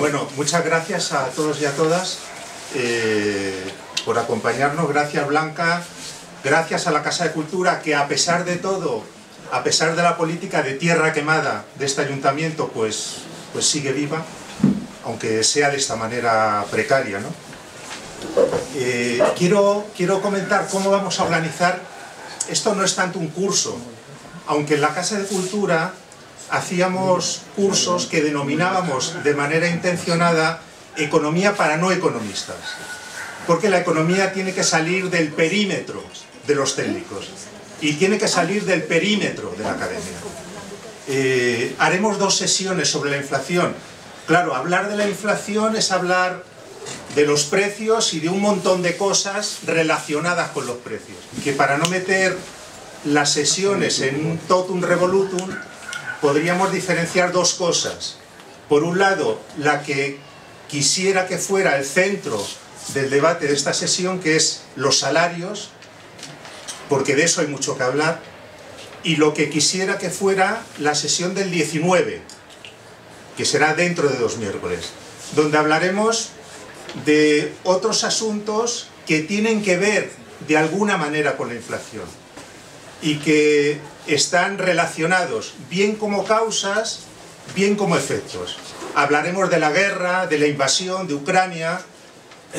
Bueno, muchas gracias a todos y a todas por acompañarnos. Gracias, Blanca. Gracias a la Casa de Cultura, que a pesar de todo, a pesar de la política de tierra quemada de este ayuntamiento, pues sigue viva, aunque sea de esta manera precaria, ¿no? Quiero comentar cómo vamos a organizar. Esto no es tanto un curso, aunque en la Casa de Cultura hacíamos cursos que denominábamos de manera intencionada economía para no economistas, porque la economía tiene que salir del perímetro de los técnicos y tiene que salir del perímetro de la academia. Haremos 2 sesiones sobre la inflación. Claro, hablar de la inflación es hablar de los precios y de un montón de cosas relacionadas con los precios, que para no meter las sesiones en un totum revolutum, podríamos diferenciar 2 cosas. Por un lado, la que quisiera que fuera el centro del debate de esta sesión, que es los salarios, porque de eso hay mucho que hablar, y lo que quisiera que fuera la sesión del 19, que será dentro de 2 miércoles, donde hablaremos de otros asuntos que tienen que ver de alguna manera con la inflación y que están relacionados bien como causas, bien como efectos. Hablaremos de la guerra, de la invasión de Ucrania,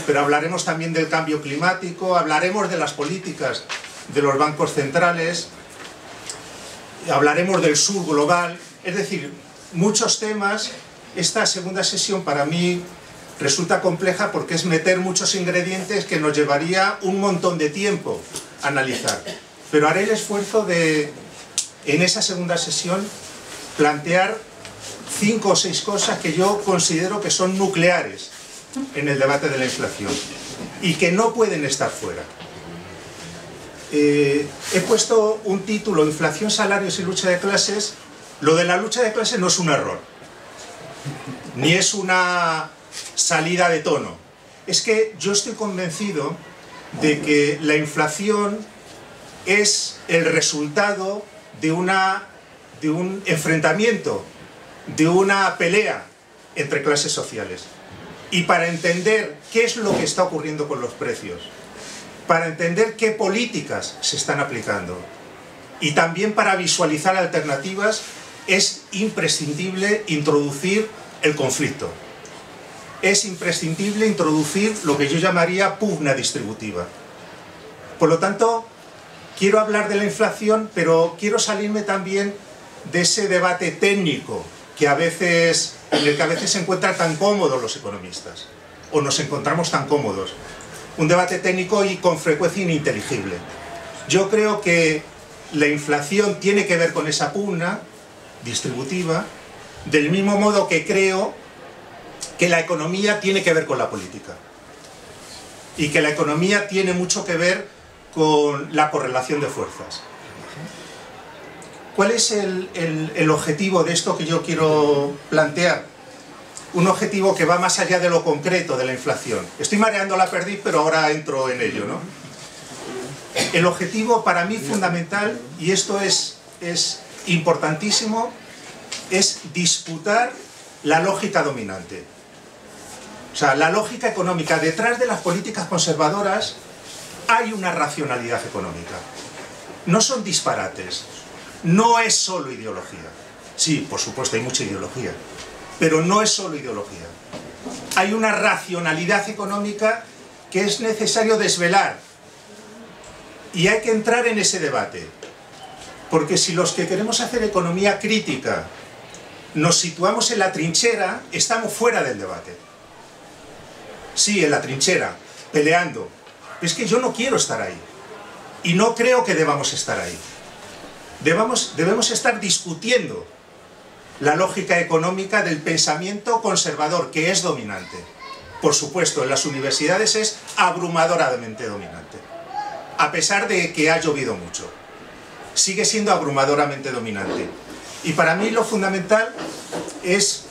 pero hablaremos también del cambio climático, hablaremos de las políticas de los bancos centrales, hablaremos del sur global, es decir, muchos temas. Esta segunda sesión para mí resulta compleja porque es meter muchos ingredientes que nos llevaría un montón de tiempo a analizar. Pero haré el esfuerzo de, en esa segunda sesión, plantear 5 o 6 cosas que yo considero que son nucleares en el debate de la inflación y que no pueden estar fuera. He puesto un título: Inflación, salarios y lucha de clases. Lo de la lucha de clases no es un error, ni es una salida de tono. Es que yo estoy convencido de que la inflación es el resultado de un enfrentamiento, de una pelea entre clases sociales. Y para entender qué es lo que está ocurriendo con los precios, para entender qué políticas se están aplicando y también para visualizar alternativas, es imprescindible introducir el conflicto. Es imprescindible introducir lo que yo llamaría pugna distributiva. Por lo tanto, quiero hablar de la inflación, pero quiero salirme también de ese debate técnico en el que a veces se encuentran tan cómodos los economistas, o nos encontramos tan cómodos. Un debate técnico y con frecuencia ininteligible. Yo creo que la inflación tiene que ver con esa pugna distributiva, del mismo modo que creo que la economía tiene que ver con la política y que la economía tiene mucho que ver con la correlación de fuerzas. ¿Cuál es el objetivo de esto que yo quiero plantear? Un objetivo que va más allá de lo concreto de la inflación. Estoy mareando la perdiz, pero ahora entro en ello, ¿no? El objetivo para mí fundamental, y esto es importantísimo, es disputar la lógica dominante. O sea, la lógica económica. Detrás de las políticas conservadoras hay una racionalidad económica. No son disparates. No es solo ideología. Sí, por supuesto, hay mucha ideología. Pero no es solo ideología. Hay una racionalidad económica que es necesario desvelar. Y hay que entrar en ese debate. Porque si los que queremos hacer economía crítica nos situamos en la trinchera, estamos fuera del debate. Sí, en la trinchera, peleando. Es que yo no quiero estar ahí. Y no creo que debamos estar ahí. Debemos estar discutiendo la lógica económica del pensamiento conservador, que es dominante. Por supuesto, en las universidades es abrumadoramente dominante. A pesar de que ha llovido mucho, sigue siendo abrumadoramente dominante. Y para mí lo fundamental es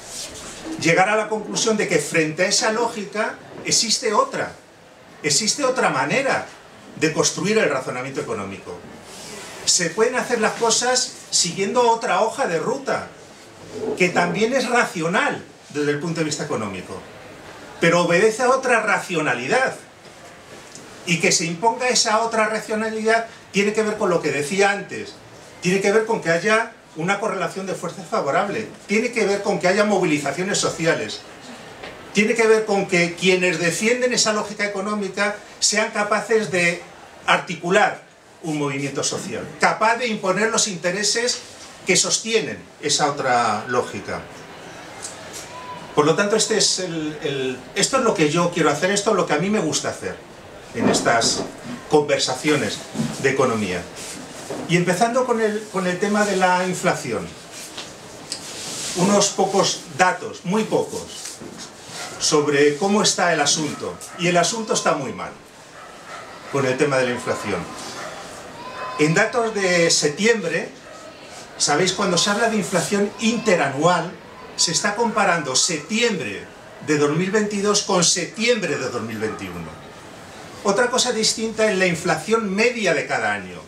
llegar a la conclusión de que frente a esa lógica existe otra manera de construir el razonamiento económico. Se pueden hacer las cosas siguiendo otra hoja de ruta, que también es racional desde el punto de vista económico, pero obedece a otra racionalidad. Y que se imponga esa otra racionalidad tiene que ver con lo que decía antes, tiene que ver con que haya una correlación de fuerzas favorable, tiene que ver con que haya movilizaciones sociales, tiene que ver con que quienes defienden esa lógica económica sean capaces de articular un movimiento social, capaz de imponer los intereses que sostienen esa otra lógica. Por lo tanto, esto es lo que yo quiero hacer, esto es lo que a mí me gusta hacer en estas conversaciones de economía. Y empezando con el tema de la inflación. Unos pocos datos, muy pocos, sobre cómo está el asunto. Y el asunto está muy mal con el tema de la inflación. En datos de septiembre, sabéis, cuando se habla de inflación interanual, se está comparando septiembre de 2022 con septiembre de 2021. Otra cosa distinta es la inflación media de cada año,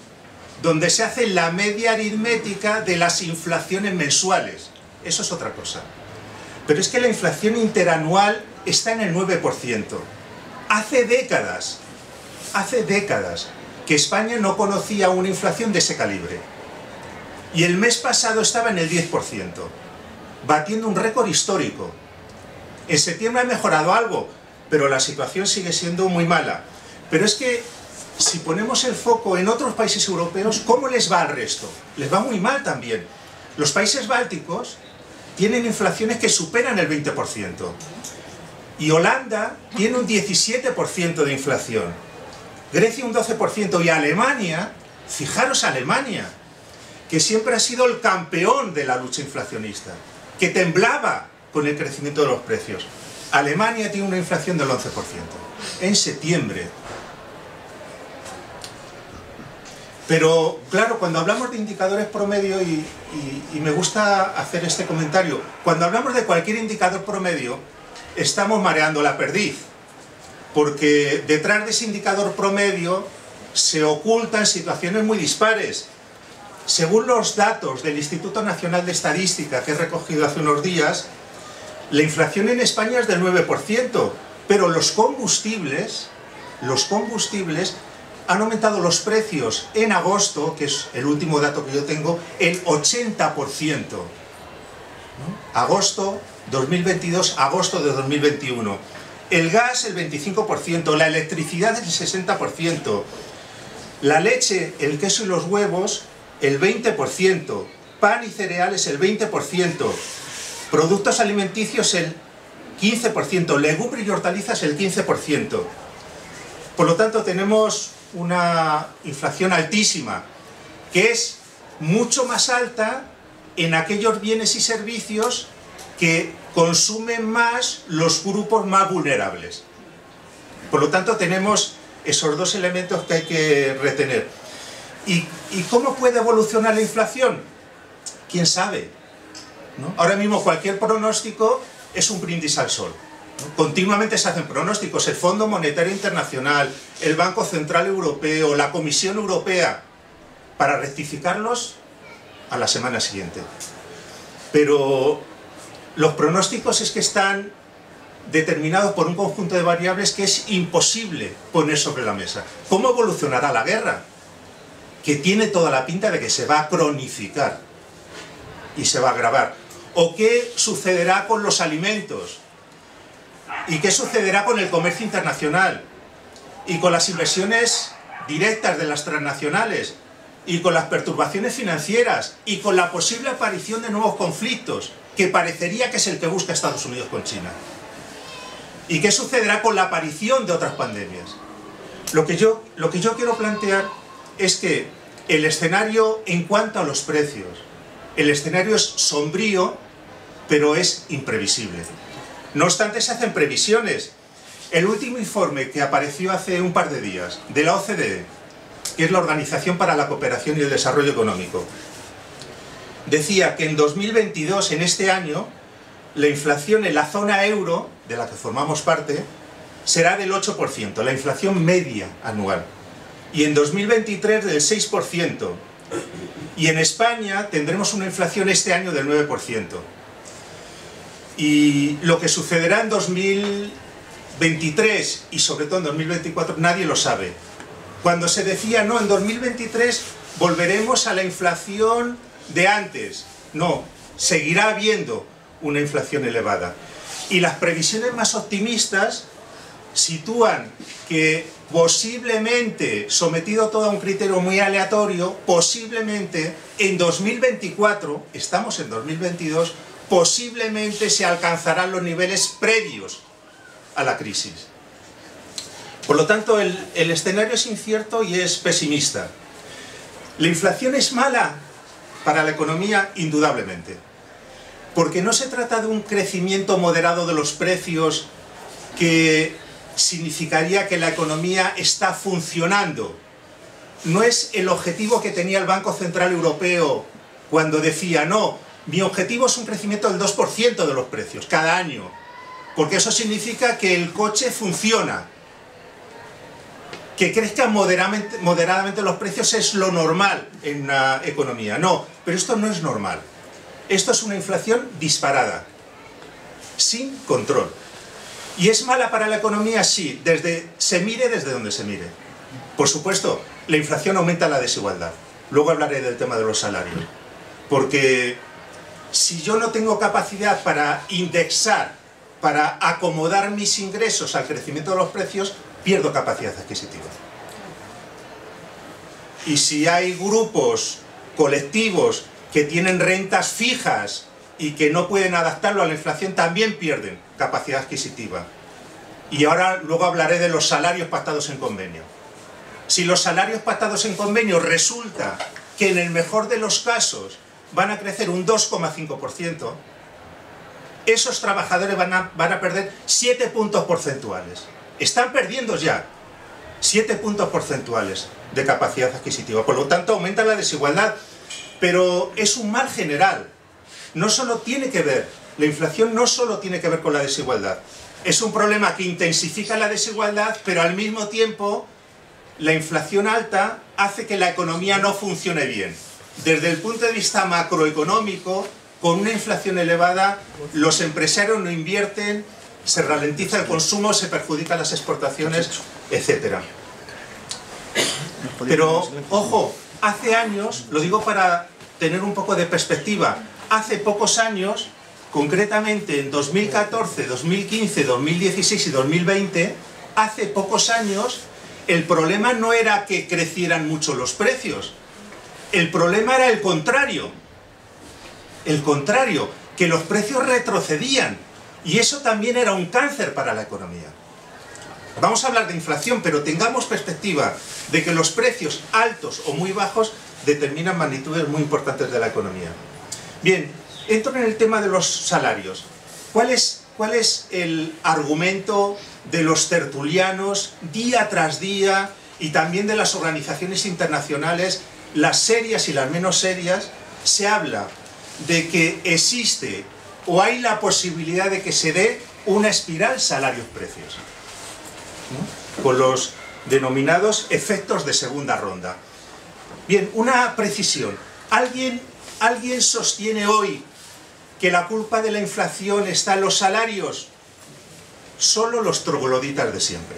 donde se hace la media aritmética de las inflaciones mensuales. Eso es otra cosa. Pero es que la inflación interanual está en el 9%. Hace décadas que España no conocía una inflación de ese calibre. Y el mes pasado estaba en el 10%, batiendo un récord histórico. En septiembre ha mejorado algo, pero la situación sigue siendo muy mala. Pero es que, si ponemos el foco en otros países europeos, ¿cómo les va al resto? Les va muy mal también. Los países bálticos tienen inflaciones que superan el 20%. Y Holanda tiene un 17% de inflación. Grecia un 12%. Y Alemania, fijaros Alemania, que siempre ha sido el campeón de la lucha inflacionista, que temblaba con el crecimiento de los precios. Alemania tiene una inflación del 11%. En septiembre. Pero, claro, cuando hablamos de indicadores promedio, y me gusta hacer este comentario, cuando hablamos de cualquier indicador promedio, estamos mareando la perdiz, porque detrás de ese indicador promedio se ocultan situaciones muy dispares. Según los datos del Instituto Nacional de Estadística, que he recogido hace unos días, la inflación en España es del 9%, pero los combustibles han aumentado los precios en agosto, que es el último dato que yo tengo, el 80%. Agosto 2022, agosto de 2021. El gas el 25%, la electricidad el 60%, la leche, el queso y los huevos el 20%, pan y cereales el 20%, productos alimenticios el 15%, legumbres y hortalizas el 15%. Por lo tanto, tenemos una inflación altísima, que es mucho más alta en aquellos bienes y servicios que consumen más los grupos más vulnerables. Por lo tanto, tenemos esos dos elementos que hay que retener. ¿Y cómo puede evolucionar la inflación? ¿Quién sabe? ¿No? Ahora mismo cualquier pronóstico es un brindis al sol. Continuamente se hacen pronósticos, el Fondo Monetario Internacional, el Banco Central Europeo, la Comisión Europea, para rectificarlos a la semana siguiente. Pero los pronósticos es que están determinados por un conjunto de variables que es imposible poner sobre la mesa. ¿Cómo evolucionará la guerra? Que tiene toda la pinta de que se va a cronificar y se va a agravar. ¿O qué sucederá con los alimentos? ¿Y qué sucederá con el comercio internacional? ¿Y con las inversiones directas de las transnacionales? ¿Y con las perturbaciones financieras? ¿Y con la posible aparición de nuevos conflictos? Que parecería que es el que busca Estados Unidos con China. ¿Y qué sucederá con la aparición de otras pandemias? Lo que yo quiero plantear es que el escenario en cuanto a los precios, el escenario es sombrío, pero es imprevisible. No obstante, se hacen previsiones. El último informe que apareció hace un par de días de la OCDE, que es la Organización para la Cooperación y el Desarrollo Económico, decía que en 2022, en este año, la inflación en la zona euro, de la que formamos parte, será del 8%, la inflación media anual. Y en 2023 del 6%. Y en España tendremos una inflación este año del 9%. Y lo que sucederá en 2023 y sobre todo en 2024 nadie lo sabe. Cuando se decía, no, en 2023 volveremos a la inflación de antes. No, seguirá habiendo una inflación elevada. Y las previsiones más optimistas sitúan que posiblemente, sometido todo a un criterio muy aleatorio, posiblemente en 2024, estamos en 2022, posiblemente se alcanzarán los niveles previos a la crisis. Por lo tanto, el escenario es incierto y es pesimista. ¿La inflación es mala para la economía? Indudablemente. Porque no se trata de un crecimiento moderado de los precios que significaría que la economía está funcionando. No es el objetivo que tenía el Banco Central Europeo cuando decía, no, mi objetivo es un crecimiento del 2% de los precios cada año, porque eso significa que el coche funciona. Que crezcan moderadamente los precios es lo normal en una economía. No, pero esto no es normal. Esto es una inflación disparada, sin control. ¿Y es mala para la economía? Sí, se mire desde donde se mire. Por supuesto, la inflación aumenta la desigualdad. Luego hablaré del tema de los salarios. Porque si yo no tengo capacidad para indexar, para acomodar mis ingresos al crecimiento de los precios, pierdo capacidad adquisitiva. Y si hay grupos, colectivos, que tienen rentas fijas y que no pueden adaptarlo a la inflación, también pierden capacidad adquisitiva. Y ahora luego hablaré de los salarios pactados en convenio. Si los salarios pactados en convenio resulta que en el mejor de los casos van a crecer un 2,5%, esos trabajadores van a perder 7 puntos porcentuales. Están perdiendo ya 7 puntos porcentuales de capacidad adquisitiva. Por lo tanto, aumenta la desigualdad, pero es un mal general. No solo tiene que ver, la inflación no solo tiene que ver con la desigualdad. Es un problema que intensifica la desigualdad, pero al mismo tiempo la inflación alta hace que la economía no funcione bien. Desde el punto de vista macroeconómico, con una inflación elevada, los empresarios no invierten, se ralentiza el consumo, se perjudican las exportaciones, etc. Pero, ojo, hace años, lo digo para tener un poco de perspectiva, hace pocos años, concretamente en 2014, 2015, 2016 y 2020, hace pocos años, el problema no era que crecieran mucho los precios, el problema era el contrario, que los precios retrocedían, y eso también era un cáncer para la economía. Vamos a hablar de inflación, pero tengamos perspectiva de que los precios altos o muy bajos determinan magnitudes muy importantes de la economía. Bien, entro en el tema de los salarios. ¿Cuál es el argumento de los tertulianos día tras día y también de las organizaciones internacionales, las serias y las menos serias? Se habla de que existe o hay la posibilidad de que se dé una espiral salarios-precios, ¿no? Con los denominados efectos de segunda ronda. Bien, una precisión. ¿Alguien sostiene hoy que la culpa de la inflación está en los salarios? Solo los trogloditas de siempre.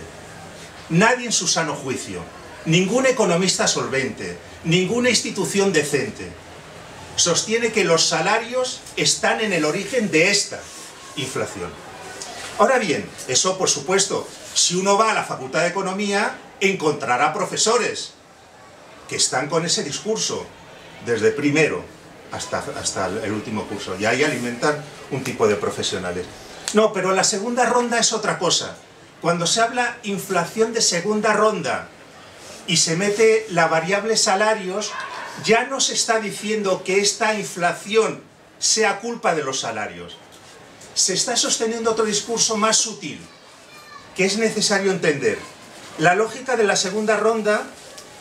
Nadie en su sano juicio, ningún economista solvente, ninguna institución decente, sostiene que los salarios están en el origen de esta inflación. Ahora bien, eso por supuesto, si uno va a la Facultad de Economía, encontrará profesores que están con ese discurso, desde primero hasta el último curso, y ahí alimentan un tipo de profesionales. No, pero la segunda ronda es otra cosa. Cuando se habla inflación de segunda ronda y se mete la variable salarios, ya no se está diciendo que esta inflación sea culpa de los salarios. Se está sosteniendo otro discurso más sutil, que es necesario entender. La lógica de la segunda ronda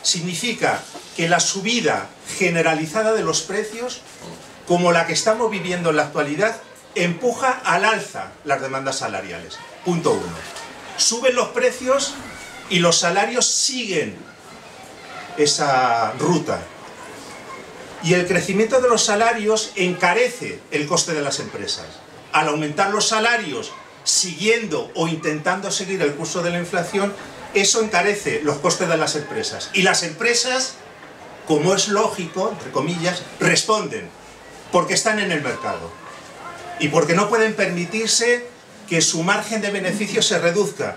significa que la subida generalizada de los precios, como la que estamos viviendo en la actualidad, empuja al alza las demandas salariales. Punto 1. Suben los precios y los salarios siguen esa ruta. Y el crecimiento de los salarios encarece el coste de las empresas. al aumentar los salarios, siguiendo o intentando seguir el curso de la inflación, eso encarece los costes de las empresas. Y las empresas, como es lógico, entre comillas, responden, porque están en el mercado. Y porque no pueden permitirse que su margen de beneficio se reduzca.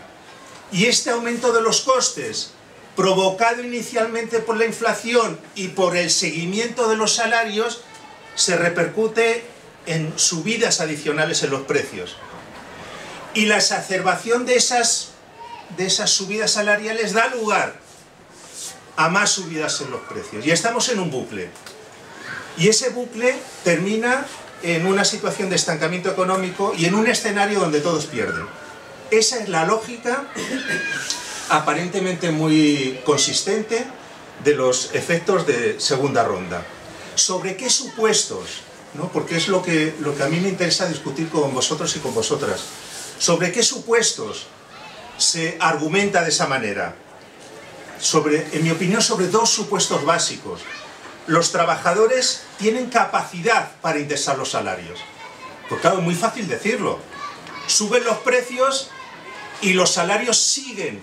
Y este aumento de los costes, provocado inicialmente por la inflación y por el seguimiento de los salarios, se repercute en subidas adicionales en los precios. Y la exacerbación de esas subidas salariales da lugar a más subidas en los precios. Y estamos en un bucle. Y ese bucle termina en una situación de estancamiento económico y en un escenario donde todos pierden. Esa es la lógica aparentemente muy consistente de los efectos de segunda ronda. ¿Sobre qué supuestos? ¿No? Porque es lo que a mí me interesa discutir con vosotros y con vosotras. ¿Sobre qué supuestos se argumenta de esa manera? En mi opinión, sobre dos supuestos básicos. Los trabajadores tienen capacidad para indexar los salarios. Pues claro, es muy fácil decirlo. Suben los precios y los salarios siguen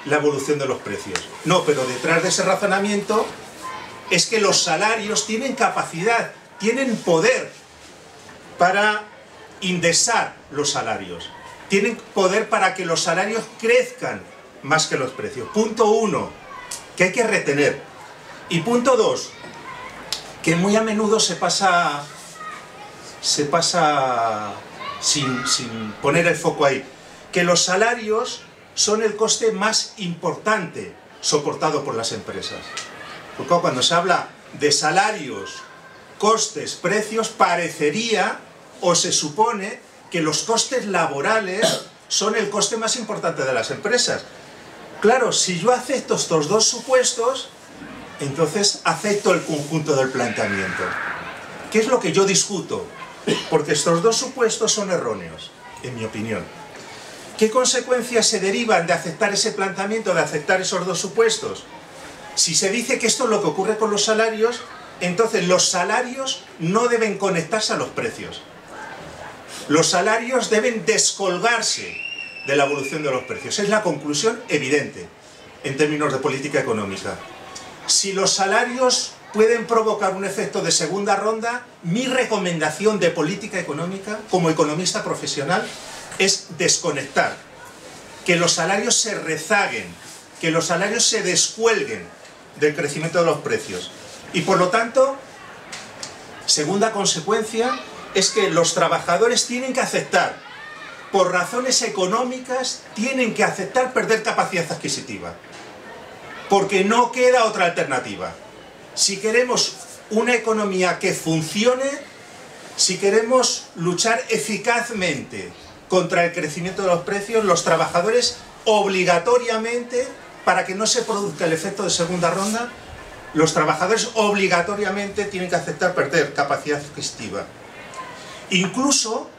la evolución de los precios. No, pero detrás de ese razonamiento es que los salarios tienen capacidad, tienen poder para indexar los salarios. Tienen poder para que los salarios crezcan más que los precios. Punto uno, que hay que retener. Y punto dos, que muy a menudo se pasa sin poner el foco ahí, que los salarios son el coste más importante soportado por las empresas. Porque cuando se habla de salarios, costes, precios, parecería o se supone que los costes laborales son el coste más importante de las empresas. Claro, si yo acepto estos dos supuestos, entonces acepto el conjunto del planteamiento. ¿Qué es lo que yo discuto? Porque estos dos supuestos son erróneos, en mi opinión. ¿Qué consecuencias se derivan de aceptar ese planteamiento, de aceptar esos dos supuestos? Si se dice que esto es lo que ocurre con los salarios, entonces los salarios no deben conectarse a los precios. Los salarios deben descolgarse de la evolución de los precios. Es la conclusión evidente en términos de política económica. Si los salarios pueden provocar un efecto de segunda ronda, mi recomendación de política económica, como economista profesional, es desconectar. Que los salarios se rezaguen, que los salarios se descuelguen del crecimiento de los precios. Y por lo tanto, segunda consecuencia, es que los trabajadores tienen que aceptar, por razones económicas, tienen que aceptar perder capacidad adquisitiva. Porque no queda otra alternativa. Si queremos una economía que funcione, si queremos luchar eficazmente contra el crecimiento de los precios, los trabajadores obligatoriamente, para que no se produzca el efecto de segunda ronda, los trabajadores obligatoriamente tienen que aceptar perder capacidad adquisitiva. Incluso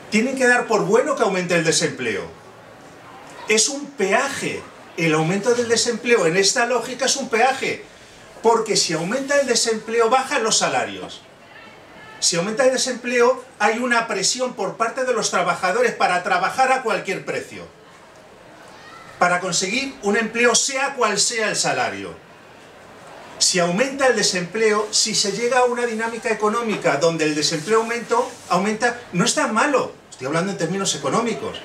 tienen que dar por bueno que aumente el desempleo. Es un peaje. El aumento del desempleo en esta lógica es un peaje, porque si aumenta el desempleo bajan los salarios. Si aumenta el desempleo hay una presión por parte de los trabajadores para trabajar a cualquier precio, para conseguir un empleo sea cual sea el salario. Si aumenta el desempleo, si se llega a una dinámica económica donde el desempleo aumenta, no es tan malo, estoy hablando en términos económicos.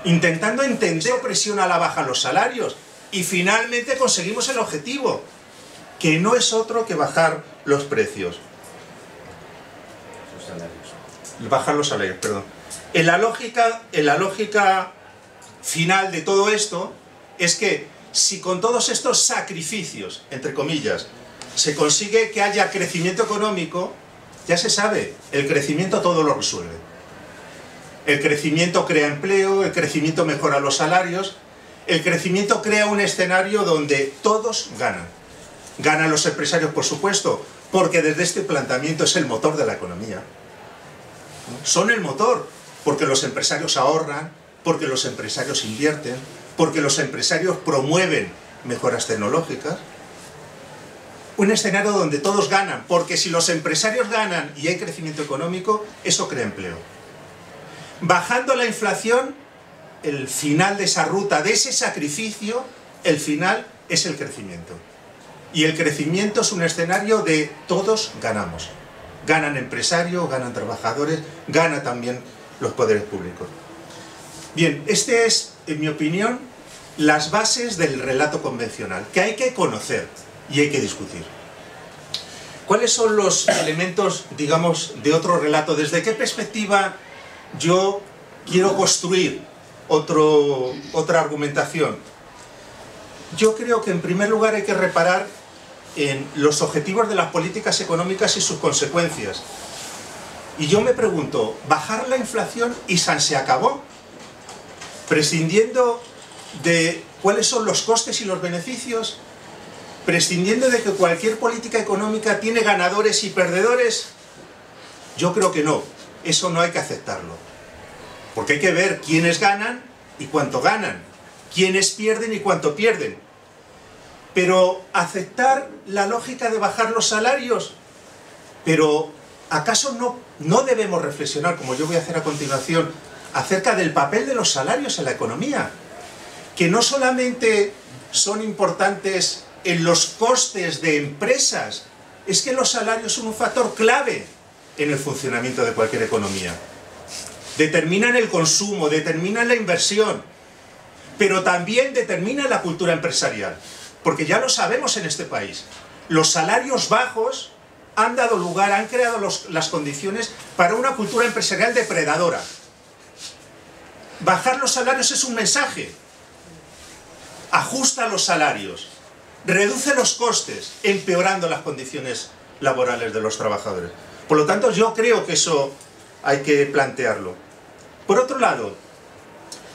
Intentando entender presión a la baja los salarios y finalmente conseguimos el objetivo, que no es otro que bajar los precios. Los salarios. Bajar los salarios, perdón. En la lógica final de todo esto es que si con todos estos sacrificios, entre comillas, se consigue que haya crecimiento económico, ya se sabe, el crecimiento todo lo resuelve. El crecimiento crea empleo, el crecimiento mejora los salarios, el crecimiento crea un escenario donde todos ganan. Ganan los empresarios, por supuesto, porque desde este planteamiento es el motor de la economía. Son el motor, porque los empresarios ahorran, porque los empresarios invierten, porque los empresarios promueven mejoras tecnológicas. un escenario donde todos ganan, porque si los empresarios ganan y hay crecimiento económico, eso crea empleo. Bajando la inflación, el final de esa ruta, de ese sacrificio, el final es el crecimiento. Y el crecimiento es un escenario de todos ganamos. Ganan empresarios, ganan trabajadores, ganan también los poderes públicos. Bien, este es, en mi opinión, las bases del relato convencional, que hay que conocer y hay que discutir. ¿Cuáles son los elementos, digamos, de otro relato? ¿Desde qué perspectiva yo quiero construir otra argumentación? Yo creo que en primer lugar hay que reparar en los objetivos de las políticas económicas y sus consecuencias. Y yo me pregunto, ¿bajar la inflación y se acabó? Prescindiendo de cuáles son los costes y los beneficios, prescindiendo de que cualquier política económica tiene ganadores y perdedores. Yo creo que no, eso no hay que aceptarlo. Porque hay que ver quiénes ganan y cuánto ganan, quiénes pierden y cuánto pierden. Pero aceptar la lógica de bajar los salarios, pero ¿acaso no debemos reflexionar, como yo voy a hacer a continuación, acerca del papel de los salarios en la economía? Que no solamente son importantes en los costes de empresas, es que los salarios son un factor clave en el funcionamiento de cualquier economía. Determinan el consumo, determinan la inversión, pero también determinan la cultura empresarial. Porque ya lo sabemos en este país, los salarios bajos han dado lugar, han creado las condiciones para una cultura empresarial depredadora. Bajar los salarios es un mensaje. Ajusta los salarios, reduce los costes, empeorando las condiciones laborales de los trabajadores. Por lo tanto, yo creo que eso hay que plantearlo. Por otro lado,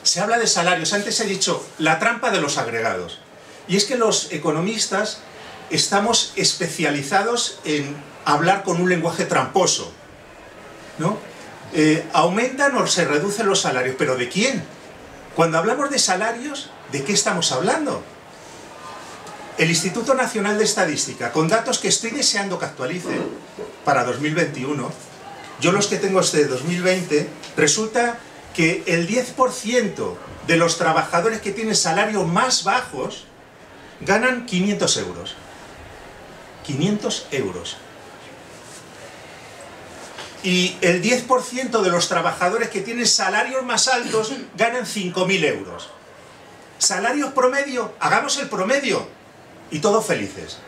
se habla de salarios. Antes he dicho la trampa de los agregados. Y es que los economistas estamos especializados en hablar con un lenguaje tramposo, ¿no? Aumentan o se reducen los salarios, ¿pero de quién? Cuando hablamos de salarios, ¿de qué estamos hablando? El Instituto Nacional de Estadística, con datos que estoy deseando que actualice para 2021, yo los que tengo es de 2020, resulta que el 10% de los trabajadores que tienen salarios más bajos ganan 500 euros. 500 euros. Y el 10% de los trabajadores que tienen salarios más altos ganan 5.000 euros. Salarios promedio, hagamos el promedio y todos felices.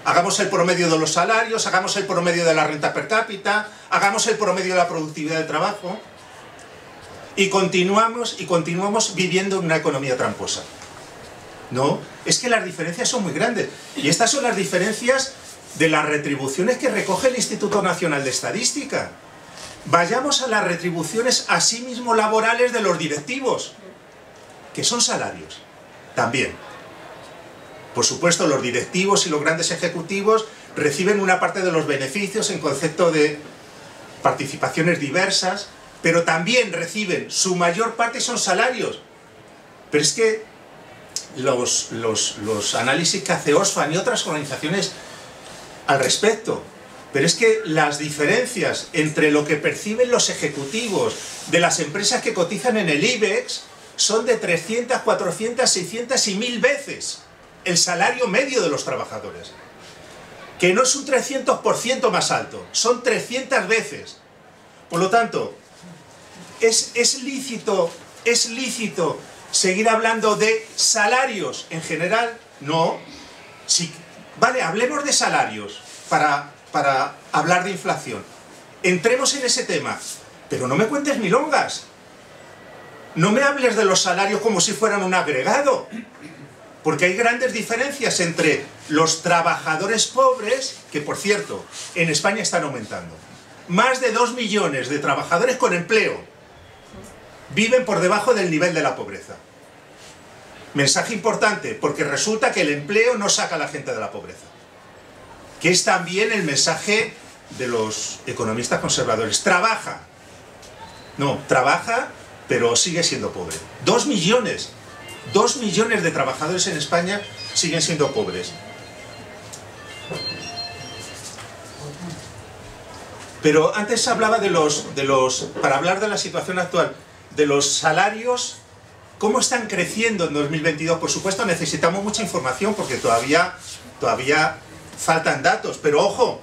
Hagamos el promedio de los salarios, hagamos el promedio de la renta per cápita, hagamos el promedio de la productividad del trabajo y continuamos viviendo en una economía tramposa. No, es que las diferencias son muy grandes. Y estas son las diferencias de las retribuciones que recoge el Instituto Nacional de Estadística. Vayamos a las retribuciones asimismo laborales de los directivos, que son salarios, también. Por supuesto, los directivos y los grandes ejecutivos reciben una parte de los beneficios en concepto de participaciones diversas, pero también reciben, su mayor parte son salarios. Pero es que los análisis que hace Oxfam y otras organizaciones al respecto, pero es que las diferencias entre lo que perciben los ejecutivos de las empresas que cotizan en el IBEX son de 300, 400, 600 y 1000 veces el salario medio de los trabajadores. Que no es un 300% más alto, son 300 veces. Por lo tanto, ¿es lícito seguir hablando de salarios en general? No. Sí, vale, hablemos de salarios para hablar de inflación. Entremos en ese tema, pero no me cuentes milongas. No me hables de los salarios como si fueran un agregado, porque hay grandes diferencias entre los trabajadores pobres, que por cierto, en España están aumentando. Más de 2 millones de trabajadores con empleo viven por debajo del nivel de la pobreza. Mensaje importante, porque resulta que el empleo no saca a la gente de la pobreza. Que es también el mensaje de los economistas conservadores. Trabaja. No, trabaja, pero sigue siendo pobre. 2 millones de trabajadores en España siguen siendo pobres. Pero antes hablaba para hablar de la situación actual, de los salarios, cómo están creciendo en 2022. Por supuesto necesitamos mucha información porque todavía faltan datos, pero ojo,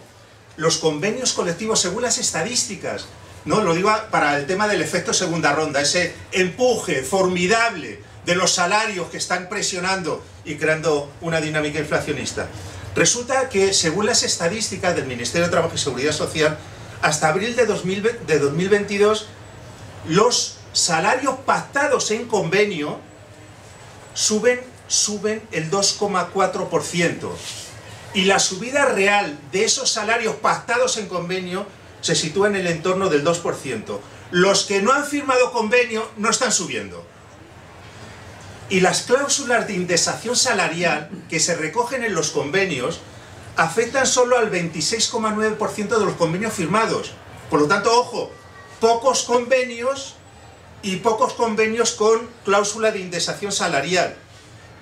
los convenios colectivos según las estadísticas, ¿no? Lo digo para el tema del efecto segunda ronda, ese empuje formidable de los salarios que están presionando y creando una dinámica inflacionista. Resulta que según las estadísticas del Ministerio de Trabajo y Seguridad Social, hasta abril de 2022, los salarios pactados en convenio suben el 2,4%. Y la subida real de esos salarios pactados en convenio se sitúa en el entorno del 2%. Los que no han firmado convenio no están subiendo. Y las cláusulas de indexación salarial que se recogen en los convenios afectan solo al 26,9% de los convenios firmados. Por lo tanto, ojo, pocos convenios y pocos convenios con cláusula de indexación salarial.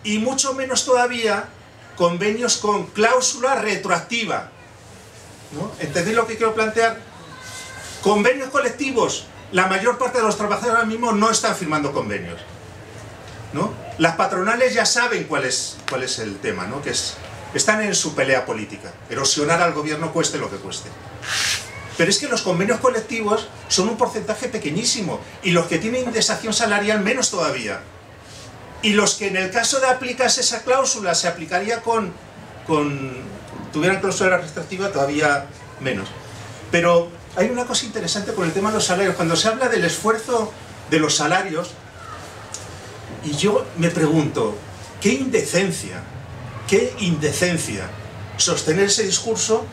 Y mucho menos todavía convenios con cláusula retroactiva, ¿no? ¿Entendéis lo que quiero plantear? Convenios colectivos, la mayor parte de los trabajadores ahora mismo no están firmando convenios, ¿no? Las patronales ya saben cuál es el tema, ¿no? Están en su pelea política, erosionar al gobierno cueste lo que cueste. Pero es que los convenios colectivos son un porcentaje pequeñísimo y los que tienen indexación salarial menos todavía. Y los que en el caso de aplicarse esa cláusula se aplicaría tuvieran cláusula restrictiva todavía menos. Pero hay una cosa interesante con el tema de los salarios. Cuando se habla del esfuerzo de los salarios, y yo me pregunto, qué indecencia sostener ese discurso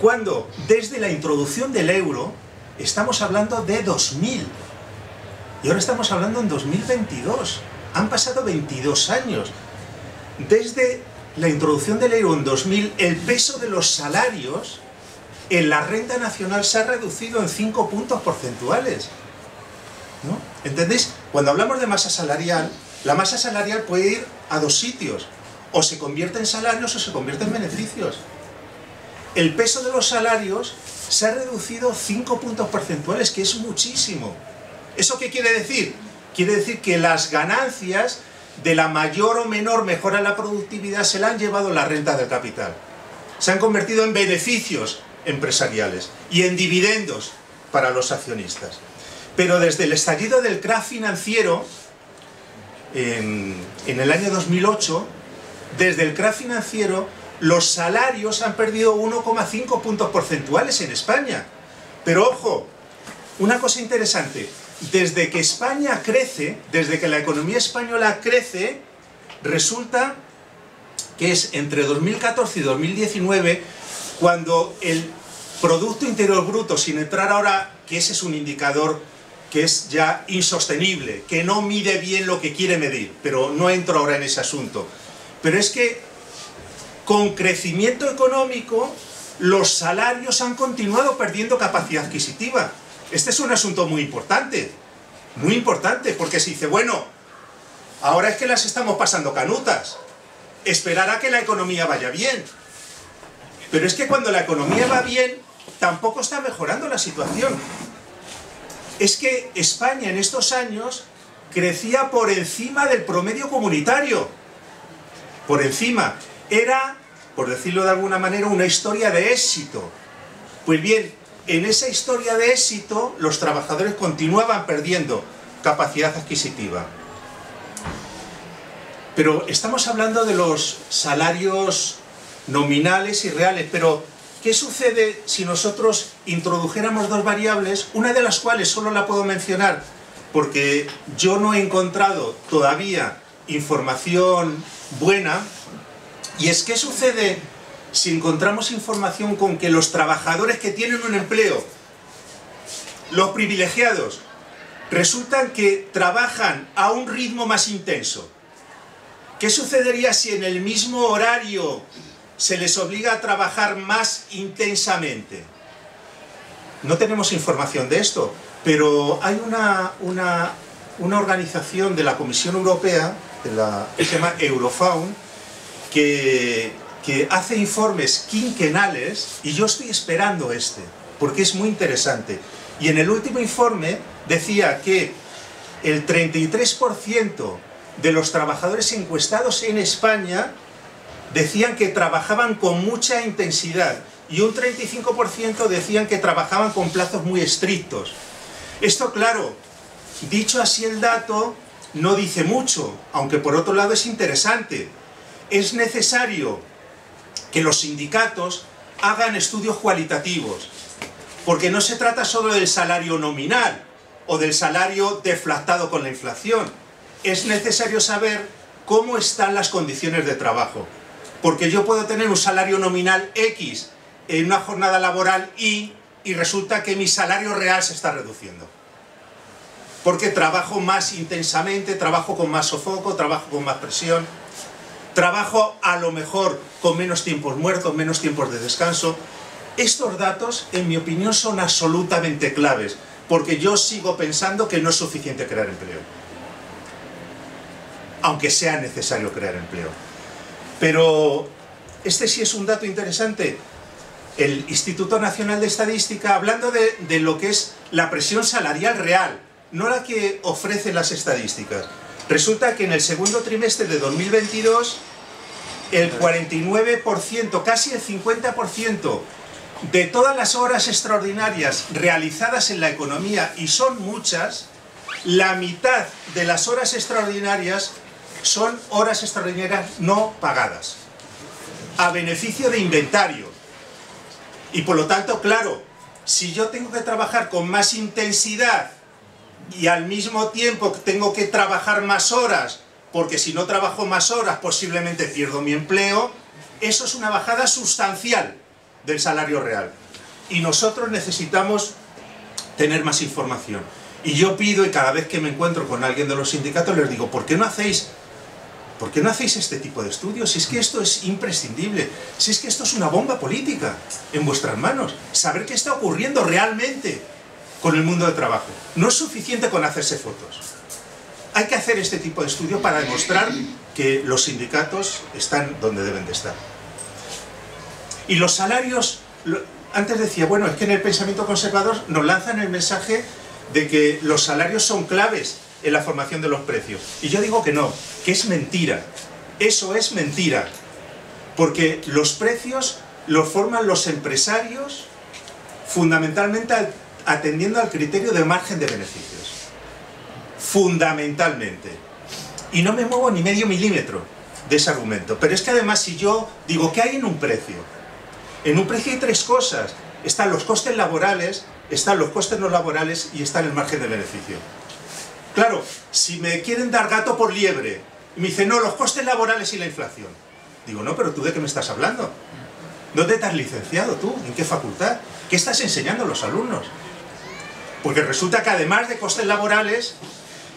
cuando desde la introducción del euro estamos hablando de 2000 y ahora estamos hablando en 2022. Han pasado 22 años. Desde la introducción del euro en 2000, el peso de los salarios en la renta nacional se ha reducido en 5 puntos porcentuales, ¿no? ¿Entendéis? Cuando hablamos de masa salarial, la masa salarial puede ir a dos sitios. O se convierte en salarios o se convierte en beneficios. El peso de los salarios se ha reducido 5 puntos porcentuales, que es muchísimo. ¿Eso qué quiere decir? Quiere decir que las ganancias de la mayor o menor mejora en la productividad se la han llevado la renta del capital. Se han convertido en beneficios empresariales y en dividendos para los accionistas. Pero desde el estallido del crack financiero, en el año 2008, desde el crack financiero, los salarios han perdido 1,5 puntos porcentuales en España. Pero ojo, una cosa interesante. Desde que España crece, desde que la economía española crece, resulta que es entre 2014 y 2019 cuando el Producto Interior Bruto, sin entrar ahora, que ese es un indicador que es ya insostenible, que no mide bien lo que quiere medir, pero no entro ahora en ese asunto. Pero es que con crecimiento económico los salarios han continuado perdiendo capacidad adquisitiva. Este es un asunto muy importante, porque se dice, bueno, ahora es que las estamos pasando canutas, esperar a que la economía vaya bien. Pero es que cuando la economía va bien, tampoco está mejorando la situación. Es que España en estos años crecía por encima del promedio comunitario. Por encima. Era, por decirlo de alguna manera, una historia de éxito. Pues bien, en esa historia de éxito, los trabajadores continuaban perdiendo capacidad adquisitiva. Pero estamos hablando de los salarios nominales y reales, pero ¿qué sucede si nosotros introdujéramos dos variables, una de las cuales solo la puedo mencionar porque yo no he encontrado todavía información buena, y es qué sucede si encontramos información con que los trabajadores que tienen un empleo, los privilegiados, resultan que trabajan a un ritmo más intenso? ¿Qué sucedería si en el mismo horario se les obliga a trabajar más intensamente? No tenemos información de esto, pero hay una organización de la Comisión Europea, que se llama Eurofound, que hace informes quinquenales, y yo estoy esperando este. porque es muy interesante. Y en el último informe decía que el 33% de los trabajadores encuestados en España decían que trabajaban con mucha intensidad y un 35% decían que trabajaban con plazos muy estrictos. Esto, claro, dicho así el dato, no dice mucho, aunque por otro lado es interesante. Es necesario que los sindicatos hagan estudios cualitativos, porque no se trata solo del salario nominal o del salario deflactado con la inflación. Es necesario saber cómo están las condiciones de trabajo, porque yo puedo tener un salario nominal X en una jornada laboral Y y resulta que mi salario real se está reduciendo, porque trabajo más intensamente, trabajo con más sofoco, trabajo con más presión, trabajo a lo mejor con menos tiempos muertos, menos tiempos de descanso. Estos datos, en mi opinión, son absolutamente claves, porque yo sigo pensando que no es suficiente crear empleo, aunque sea necesario crear empleo. Pero este sí es un dato interesante. El Instituto Nacional de Estadística, hablando de lo que es la presión salarial real, no la que ofrecen las estadísticas, resulta que en el segundo trimestre de 2022 el 49%, casi el 50% de todas las horas extraordinarias realizadas en la economía, y son muchas, la mitad de las horas extraordinarias son horas extraordinarias no pagadas, a beneficio de inventario. Y por lo tanto, claro, si yo tengo que trabajar con más intensidad y al mismo tiempo tengo que trabajar más horas, porque si no trabajo más horas posiblemente pierdo mi empleo, eso es una bajada sustancial del salario real. Y nosotros necesitamos tener más información. Y yo pido, y cada vez que me encuentro con alguien de los sindicatos les digo, ¿por qué no hacéis este tipo de estudios? Si es que esto es imprescindible, si es que esto es una bomba política en vuestras manos, saber qué está ocurriendo realmente con el mundo del trabajo. No es suficiente con hacerse fotos. Hay que hacer este tipo de estudio para demostrar que los sindicatos están donde deben de estar. Y los salarios, antes decía, bueno, es que en el pensamiento conservador nos lanzan el mensaje de que los salarios son claves en la formación de los precios. Y yo digo que no, que es mentira. Eso es mentira. Porque los precios los forman los empresarios fundamentalmente atendiendo al criterio de margen de beneficios. Fundamentalmente. Y no me muevo ni medio milímetro de ese argumento. Pero es que además, si yo digo, ¿qué hay en un precio? En un precio hay tres cosas. Están los costes laborales, están los costes no laborales y está el margen de beneficio. Claro, si me quieren dar gato por liebre y me dicen, no, los costes laborales y la inflación. Digo, no, pero ¿tú de qué me estás hablando? ¿Dónde te has licenciado tú? ¿En qué facultad? ¿Qué estás enseñando a los alumnos? Porque resulta que además de costes laborales,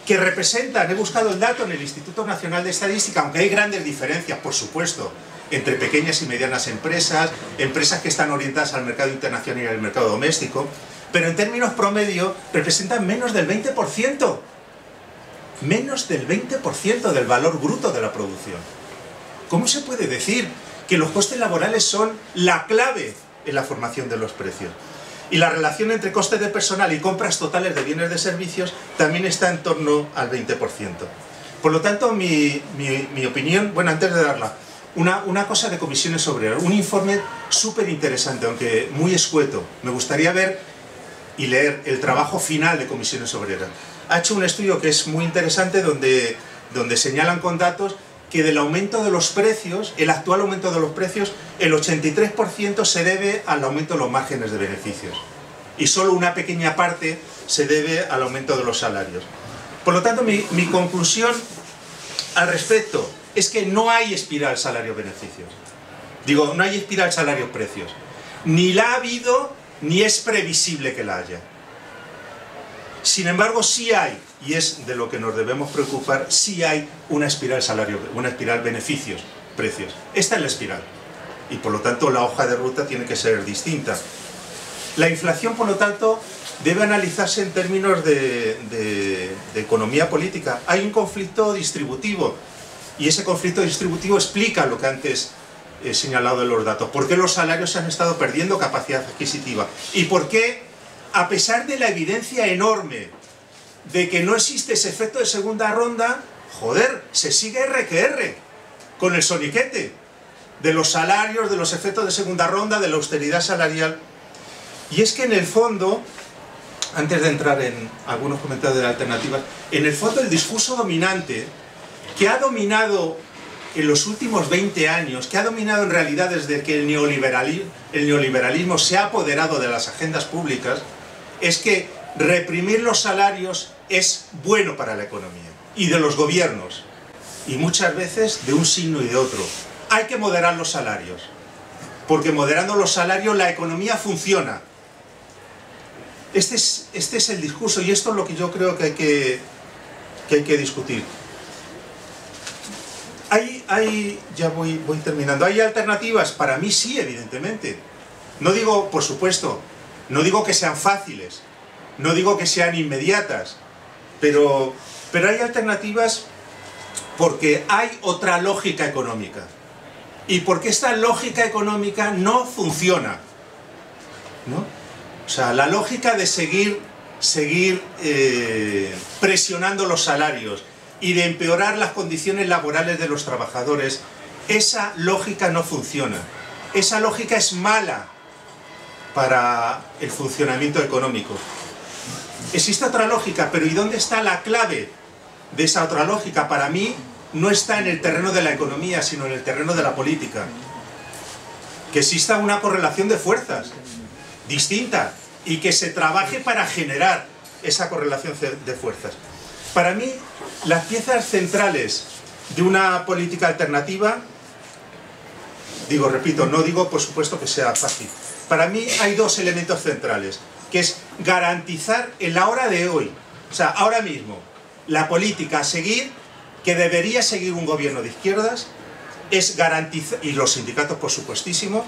que representan, he buscado el dato en el Instituto Nacional de Estadística, aunque hay grandes diferencias, por supuesto, entre pequeñas y medianas empresas, empresas que están orientadas al mercado internacional y al mercado doméstico, pero en términos promedio representan menos del 20%. Menos del 20% del valor bruto de la producción. ¿Cómo se puede decir que los costes laborales son la clave en la formación de los precios? Y la relación entre costes de personal y compras totales de bienes de servicios también está en torno al 20%. Por lo tanto, mi opinión, bueno, antes de darla, una cosa de Comisiones Obreras, un informe súper interesante, aunque muy escueto. Me gustaría ver y leer el trabajo final de Comisiones Obreras. Ha hecho un estudio que es muy interesante donde señalan con datos que del aumento de los precios, el actual aumento de los precios, el 83% se debe al aumento de los márgenes de beneficios. Y solo una pequeña parte se debe al aumento de los salarios. Por lo tanto, mi conclusión al respecto es que no hay espiral salario-beneficios. Digo, no hay espiral salario-precios. Ni la ha habido, ni es previsible que la haya. Sin embargo, sí hay, y es de lo que nos debemos preocupar, sí hay una espiral salario, una espiral beneficios-precios. Esta es la espiral. Y por lo tanto la hoja de ruta tiene que ser distinta. La inflación, por lo tanto, debe analizarse en términos de economía política. Hay un conflicto distributivo, y ese conflicto distributivo explica lo que antes señalado en los datos. ¿Por qué los salarios han estado perdiendo capacidad adquisitiva? ¿Y por qué, a pesar de la evidencia enorme de que no existe ese efecto de segunda ronda, joder, se sigue R con el soniquete de los salarios, de los efectos de segunda ronda, de la austeridad salarial? Y es que en el fondo, antes de entrar en algunos comentarios de la alternativa, en el fondo el discurso dominante que ha dominado en los últimos 20 años, que ha dominado en realidad desde que el neoliberalismo se ha apoderado de las agendas públicas, es que reprimir los salarios es bueno para la economía y de los gobiernos, y muchas veces de un signo y de otro. Hay que moderar los salarios, porque moderando los salarios la economía funciona. Este es el discurso, y esto es lo que yo creo que hay que discutir. Ya voy terminando. ¿Hay alternativas? Para mí sí, evidentemente. No digo, por supuesto, no digo que sean fáciles, no digo que sean inmediatas, pero hay alternativas porque hay otra lógica económica. Y porque esta lógica económica no funciona, ¿no? O sea, la lógica de seguir presionando los salarios y de empeorar las condiciones laborales de los trabajadores, esa lógica no funciona. Esa lógica es mala para el funcionamiento económico. Existe otra lógica, pero ¿y dónde está la clave de esa otra lógica? Para mí no está en el terreno de la economía, sino en el terreno de la política. Que exista una correlación de fuerzas distinta y que se trabaje para generar esa correlación de fuerzas. Para mí, las piezas centrales de una política alternativa, repito, no digo por supuesto que sea fácil. Para mí hay dos elementos centrales, que es garantizar en la hora de hoy, o sea, ahora mismo, la política a seguir, que debería seguir un gobierno de izquierdas, es garantizar, y los sindicatos por supuestísimo,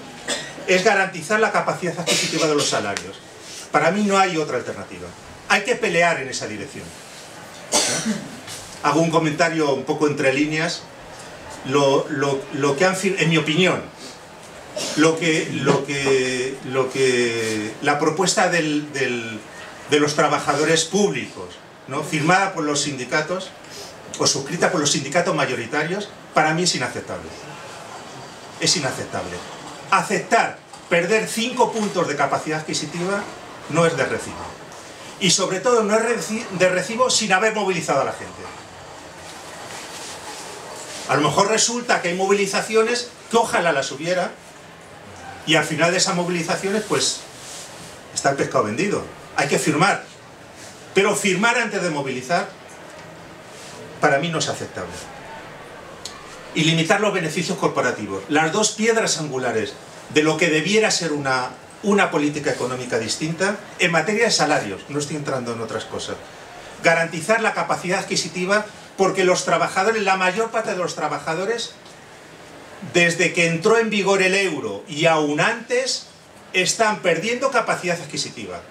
es garantizar la capacidad adquisitiva de los salarios. Para mí no hay otra alternativa. Hay que pelear en esa dirección. Hago un comentario un poco entre líneas. Lo que han, en mi opinión, la propuesta de los trabajadores públicos, ¿no?, firmada por los sindicatos o suscrita por los sindicatos mayoritarios, para mí es inaceptable. Es inaceptable. Aceptar perder 5 puntos de capacidad adquisitiva no es de recibo. Y sobre todo no es de recibo sin haber movilizado a la gente. A lo mejor resulta que hay movilizaciones que ojalá las hubiera, y al final de esas movilizaciones pues está el pescado vendido. Hay que firmar. Pero firmar antes de movilizar para mí no es aceptable. Y limitar los beneficios corporativos. Las dos piedras angulares de lo que debiera ser una política económica distinta en materia de salarios, no estoy entrando en otras cosas. Garantizar la capacidad adquisitiva, porque los trabajadores, la mayor parte de los trabajadores, desde que entró en vigor el euro y aún antes, están perdiendo capacidad adquisitiva.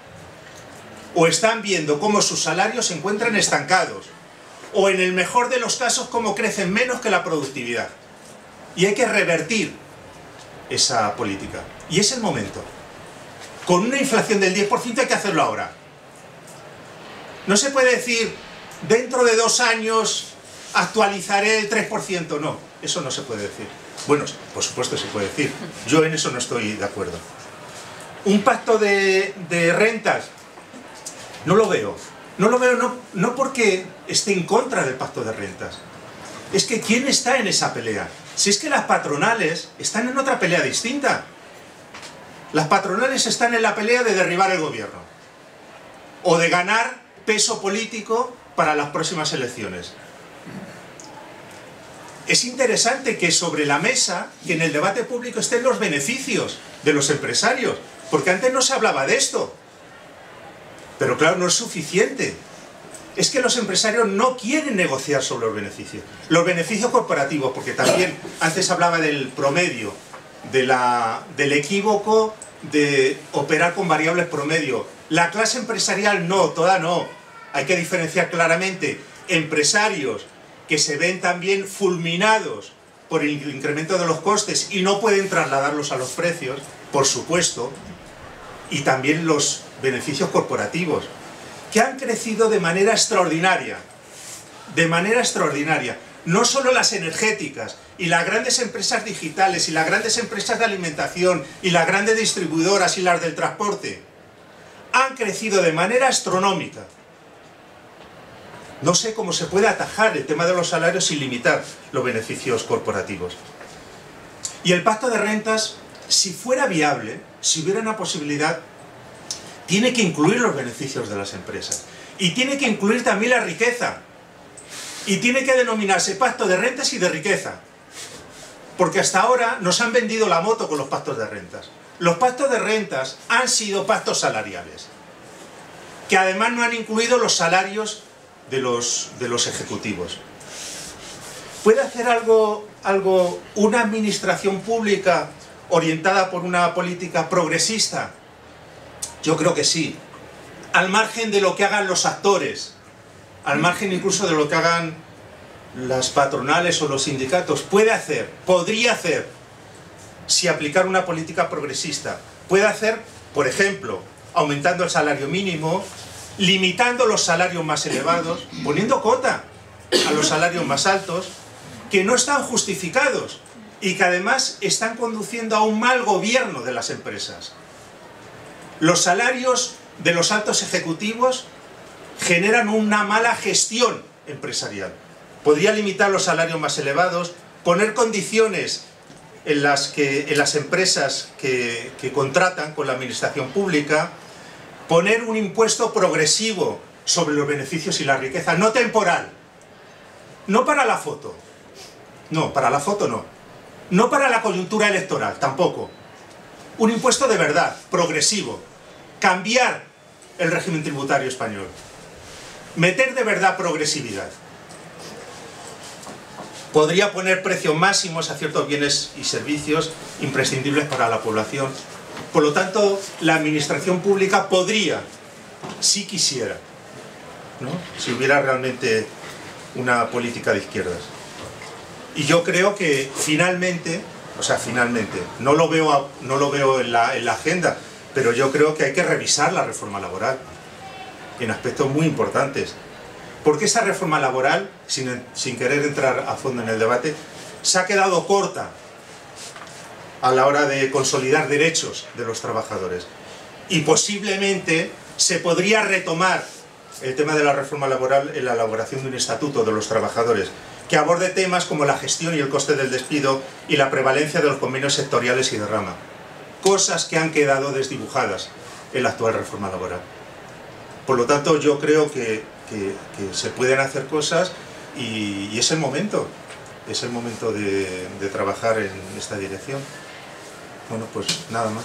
O están viendo cómo sus salarios se encuentran estancados, o en el mejor de los casos cómo crecen menos que la productividad. Y hay que revertir esa política. Y es el momento. Con una inflación del 10% hay que hacerlo ahora. No se puede decir, dentro de 2 años actualizaré el 3%. No, eso no se puede decir. Bueno, por supuesto se puede decir. Yo en eso no estoy de acuerdo. Un pacto de rentas, no lo veo. No lo veo no porque esté en contra del pacto de rentas. Es que ¿quién está en esa pelea? Si es que las patronales están en otra pelea distinta. Las patronales están en la pelea de derribar el gobierno o de ganar peso político para las próximas elecciones. Es interesante que sobre la mesa, que en el debate público estén los beneficios de los empresarios, porque antes no se hablaba de esto. Pero claro, no es suficiente. Es que los empresarios no quieren negociar sobre los beneficios. Los beneficios corporativos, porque también antes hablaba del promedio, del equívoco de operar con variables promedio. La clase empresarial no, toda no. Hay que diferenciar claramente empresarios que se ven también fulminados por el incremento de los costes y no pueden trasladarlos a los precios, por supuesto, y también los beneficios corporativos, que han crecido de manera extraordinaria. De manera extraordinaria. No solo las energéticas, y las grandes empresas digitales, y las grandes empresas de alimentación, y las grandes distribuidoras, y las del transporte, han crecido de manera astronómica. No sé cómo se puede atajar el tema de los salarios sin limitar los beneficios corporativos. Y el pacto de rentas, si fuera viable, si hubiera una posibilidad, tiene que incluir los beneficios de las empresas. Y tiene que incluir también la riqueza. Y tiene que denominarse pacto de rentas y de riqueza. Porque hasta ahora nos han vendido la moto con los pactos de rentas. Los pactos de rentas han sido pactos salariales, que además no han incluido los salarios de los ejecutivos. ¿Puede hacer algo una administración pública orientada por una política progresista? Yo creo que sí. Al margen de lo que hagan los actores, al margen incluso de lo que hagan las patronales o los sindicatos, podría hacer, si aplicar una política progresista, puede hacer, por ejemplo, aumentando el salario mínimo, limitando los salarios más elevados, poniendo cota a los salarios más altos, que no están justificados y que además están conduciendo a un mal gobierno de las empresas. Los salarios de los altos ejecutivos generan una mala gestión empresarial. Podría limitar los salarios más elevados, poner condiciones en las empresas que contratan con la administración pública, poner un impuesto progresivo sobre los beneficios y la riqueza, no temporal, no para la foto, no, para la foto no, no para la coyuntura electoral, tampoco. Un impuesto de verdad, progresivo, cambiar el régimen tributario español, meter de verdad progresividad. Podría poner precios máximos a ciertos bienes y servicios imprescindibles para la población. Por lo tanto, la administración pública podría, si quisiera, ¿no?, si hubiera realmente una política de izquierdas. Y yo creo que finalmente, no lo veo en la agenda, pero yo creo que hay que revisar la reforma laboral en aspectos muy importantes. Porque esa reforma laboral, sin querer entrar a fondo en el debate, se ha quedado corta a la hora de consolidar derechos de los trabajadores. Y posiblemente se podría retomar el tema de la reforma laboral en la elaboración de un estatuto de los trabajadores, que aborde temas como la gestión y el coste del despido y la prevalencia de los convenios sectoriales y de rama. Cosas que han quedado desdibujadas en la actual reforma laboral. Por lo tanto, yo creo que se pueden hacer cosas y es el momento de trabajar en esta dirección. Bueno, pues nada más.